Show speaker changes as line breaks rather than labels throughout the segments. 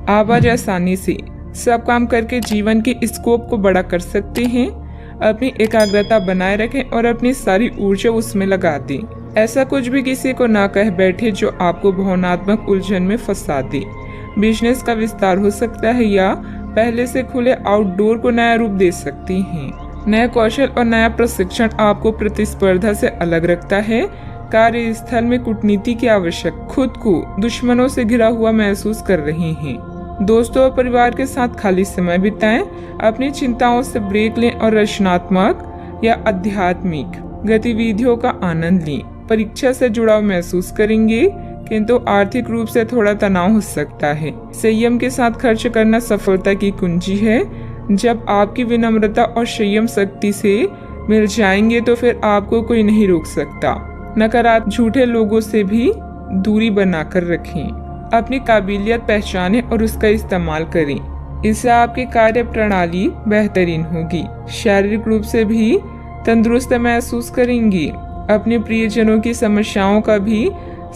आप आज आसानी से सब काम करके जीवन के स्कोप को बड़ा कर सकते हैं। अपनी एकाग्रता बनाए रखें और अपनी सारी ऊर्जा उसमें लगा दें। ऐसा कुछ भी किसी को ना कह बैठे जो आपको भावनात्मक उलझन में फंसा दे। बिजनेस का विस्तार हो सकता है या पहले से खुले आउटडोर को नया रूप दे सकती हैं। नया कौशल और नया प्रशिक्षण आपको प्रतिस्पर्धा से अलग रखता है। कार्यस्थल में कूटनीति की आवश्यक, खुद को दुश्मनों से घिरा हुआ महसूस कर रहे हैं। दोस्तों और परिवार के साथ खाली समय बिताएं। अपनी चिंताओं से ब्रेक लें और रचनात्मक या आध्यात्मिक गतिविधियों का आनंद लें। परीक्षा से जुड़ाव महसूस करेंगे, किंतु आर्थिक रूप से थोड़ा तनाव हो सकता है। संयम के साथ खर्च करना सफलता की कुंजी है। जब आपकी विनम्रता और संयम शक्ति से मिल जाएंगे तो फिर आपको कोई नहीं रोक सकता। नकारात्मक झूठे लोगों से भी दूरी बनाकर रखें। अपनी काबिलियत पहचानें और उसका इस्तेमाल करें। इससे आपकी कार्य प्रणाली बेहतरीन होगी। शारीरिक रूप से भी तंदुरुस्त महसूस करेंगी। अपने प्रियजनों की समस्याओं का भी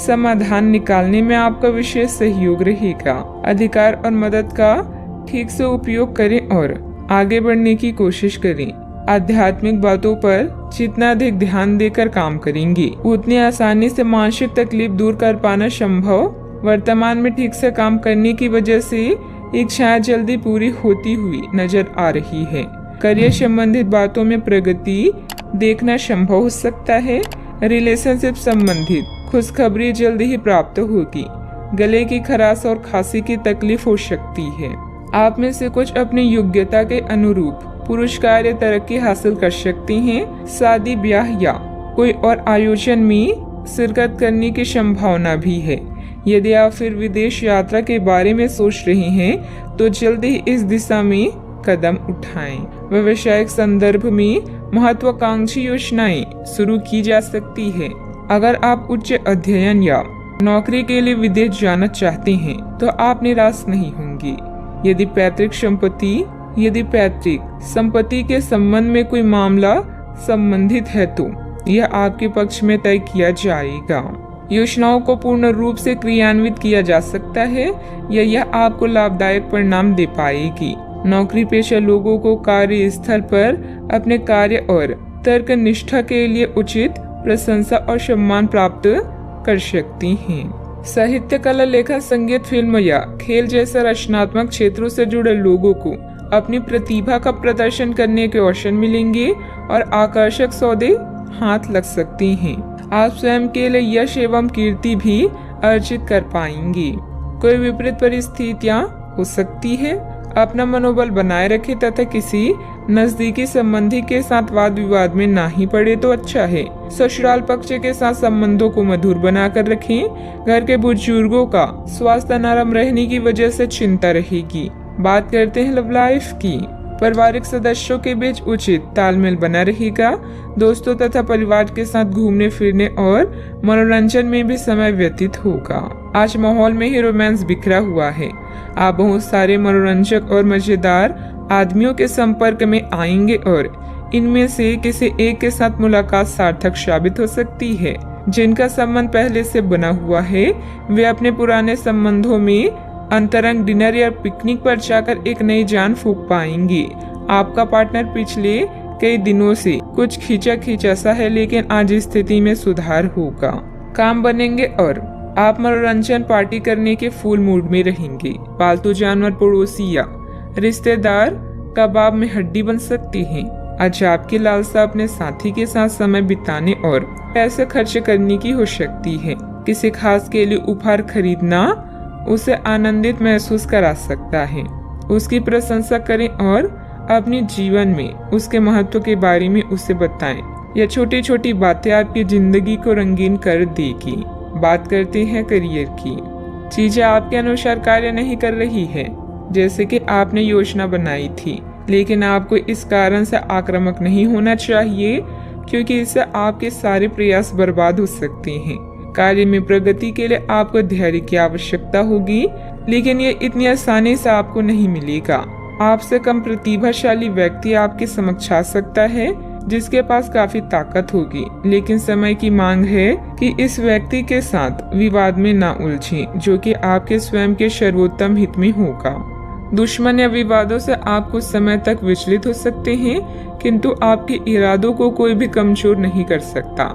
समाधान निकालने में आपका विशेष सहयोग रहेगा। अधिकार और मदद का ठीक से उपयोग करें और आगे बढ़ने की कोशिश करें। आध्यात्मिक बातों पर जितना अधिक ध्यान देकर काम करेंगे, उतनी आसानी से मानसिक तकलीफ दूर कर पाना संभव। वर्तमान में ठीक से काम करने की वजह से इच्छाएं जल्दी पूरी होती हुई नजर आ रही है। करियर संबंधित बातों में प्रगति देखना संभव हो सकता है। रिलेशनशिप संबंधित खुशखबरी जल्दी ही प्राप्त होगी। गले की खराश और खांसी की तकलीफ हो सकती है। आप में से कुछ अपनी योग्यता के अनुरूप पुरस्कार या तरक्की हासिल कर सकते हैं। शादी, ब्याह या कोई और आयोजन में शिरकत करने की संभावना भी है। यदि आप फिर विदेश यात्रा के बारे में सोच रहे हैं तो जल्दी ही इस दिशा में कदम उठाएं। व्यावसायिक संदर्भ में महत्वाकांक्षी योजनाएं शुरू की जा सकती है। अगर आप उच्च अध्ययन या नौकरी के लिए विदेश जाना चाहते हैं तो आप निराश नहीं होंगे। यदि पैतृक संपत्ति के संबंध में कोई मामला संबंधित है तो यह आपके पक्ष में तय किया जाएगा। योजनाओं को पूर्ण रूप से क्रियान्वित किया जा सकता है या यह आपको लाभदायक परिणाम दे पाएगी। नौकरी पेशा लोगों को कार्यस्थल पर अपने कार्य और तर्क निष्ठा के लिए उचित प्रशंसा और सम्मान प्राप्त कर सकती हैं। साहित्य, कला, लेखन, संगीत, फिल्म या खेल जैसे रचनात्मक क्षेत्रों से जुड़े लोगों को अपनी प्रतिभा का प्रदर्शन करने के अवसर मिलेंगे और आकर्षक सौदे हाथ लग सकती हैं। आप स्वयं के लिए यश एवं कीर्ति भी अर्जित कर पाएंगे। कोई विपरीत परिस्थितियां हो सकती है। अपना मनोबल बनाए रखें तथा किसी नजदीकी संबंधी के साथ वाद विवाद में ना ही पड़े तो अच्छा है। ससुराल पक्ष के साथ संबंधों को मधुर बनाकर रखें। घर के बुजुर्गों का स्वास्थ्य नरम रहने की वजह से चिंता रहेगी। बात करते हैं लव लाइफ की। पारिवारिक सदस्यों के बीच उचित तालमेल बना रहेगा। दोस्तों तथा परिवार के साथ घूमने फिरने और मनोरंजन में भी समय व्यतीत होगा। आज माहौल में ही रोमांस बिखरा हुआ है। आप बहुत सारे मनोरंजक और मजेदार आदमियों के संपर्क में आएंगे और इनमें से किसी एक के साथ मुलाकात सार्थक साबित हो सकती है। जिनका संबंध पहले से बना हुआ है वे अपने पुराने संबंधों में अंतरंग डिनर या पिकनिक पर जाकर एक नई जान फूंक पाएंगे। आपका पार्टनर पिछले कई दिनों से कुछ खींचा सा है, लेकिन आज स्थिति में सुधार होगा। काम बनेंगे और आप मनोरंजन पार्टी करने के फुल मूड में रहेंगे। पालतू जानवर, पड़ोसी या रिश्तेदार कबाब में हड्डी बन सकती हैं। आज आपकी लालसा अपने साथी के साथ समय बिताने और पैसे खर्च करने की हो सकती है। किसी खास के लिए उपहार खरीदना उसे आनंदित महसूस करा सकता है। उसकी प्रशंसा करें और अपने जीवन में उसके महत्व के बारे में उसे बताएं। यह छोटी छोटी बातें आपकी जिंदगी को रंगीन कर देगी। बात करते हैं करियर की। चीजें आपके अनुसार कार्य नहीं कर रही है जैसे कि आपने योजना बनाई थी, लेकिन आपको इस कारण से आक्रामक नहीं होना चाहिए क्योंकि इससे आपके सारे प्रयास बर्बाद हो सकते हैं। कार्य में प्रगति के लिए आपको धैर्य की आवश्यकता होगी, लेकिन ये इतनी आसानी से आपको नहीं मिलेगा। आपसे कम प्रतिभाशाली व्यक्ति आपके समक्ष आ सकता है जिसके पास काफी ताकत होगी, लेकिन समय की मांग है कि इस व्यक्ति के साथ विवाद में ना उलझें, जो कि आपके स्वयं के सर्वोत्तम हित में होगा। दुश्मन या विवादों से आप कुछ समय तक विचलित हो सकते हैं, किंतु आपके इरादों को कोई भी कमजोर नहीं कर सकता।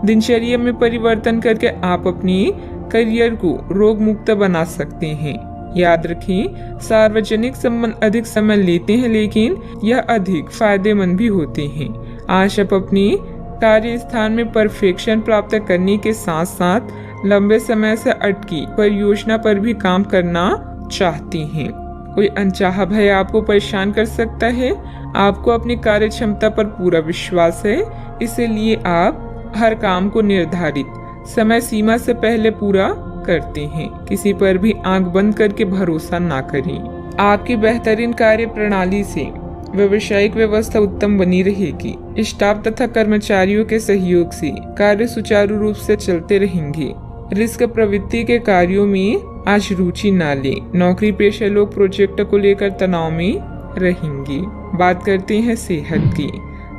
दिनचर्या में परिवर्तन करके आप अपनी करियर को रोग मुक्त बना सकते हैं। याद रखें, सार्वजनिक संबंध अधिक समय लेते हैं, लेकिन यह अधिक फायदेमंद भी होते हैं। आज आप अपनी कार्य स्थान में परफेक्शन प्राप्त करने के साथ साथ लंबे समय से अटकी परियोजना पर भी काम करना चाहती हैं। कोई अनचाहा भय आपको परेशान कर सकता है। आपको अपनी कार्य क्षमता पर पूरा विश्वास है, इसलिए आप हर काम को निर्धारित समय सीमा से पहले पूरा करते हैं। किसी पर भी आंख बंद करके भरोसा ना करें। आपकी बेहतरीन कार्य प्रणाली से व्यावसायिक व्यवस्था उत्तम बनी रहेगी। स्टाफ तथा कर्मचारियों के सहयोग से कार्य सुचारू रूप से चलते रहेंगे। रिस्क प्रवृत्ति के कार्यों में आज रुचि ना लें। नौकरी पेशा लोग प्रोजेक्ट को लेकर तनाव में रहेंगे। बात करते हैं सेहत की।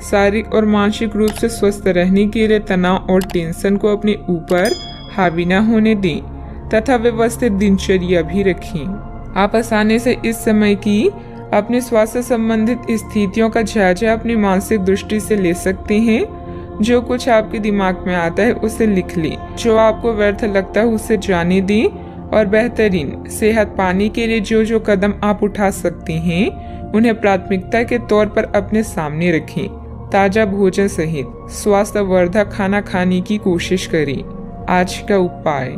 शारीरिक और मानसिक रूप से स्वस्थ रहने के लिए तनाव और टेंशन को अपने ऊपर हावी न होने दें तथा व्यवस्थित दिनचर्या भी रखें। आप आसानी से इस समय की अपने स्वास्थ्य संबंधित स्थितियों का जायजा अपनी मानसिक दृष्टि से ले सकते हैं। जो कुछ आपके दिमाग में आता है उसे लिख लें। जो आपको व्यर्थ लगता है उसे जाने दें और बेहतरीन सेहत पाने के लिए जो जो कदम आप उठा सकते हैं उन्हें प्राथमिकता के तौर पर अपने सामने रखें। ताजा भोजन सहित स्वास्थ्यवर्धक खाना खाने की कोशिश करें। आज का उपाय,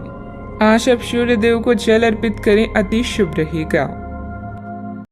आज आप सूर्य देव को जल अर्पित करें, अति शुभ रहेगा।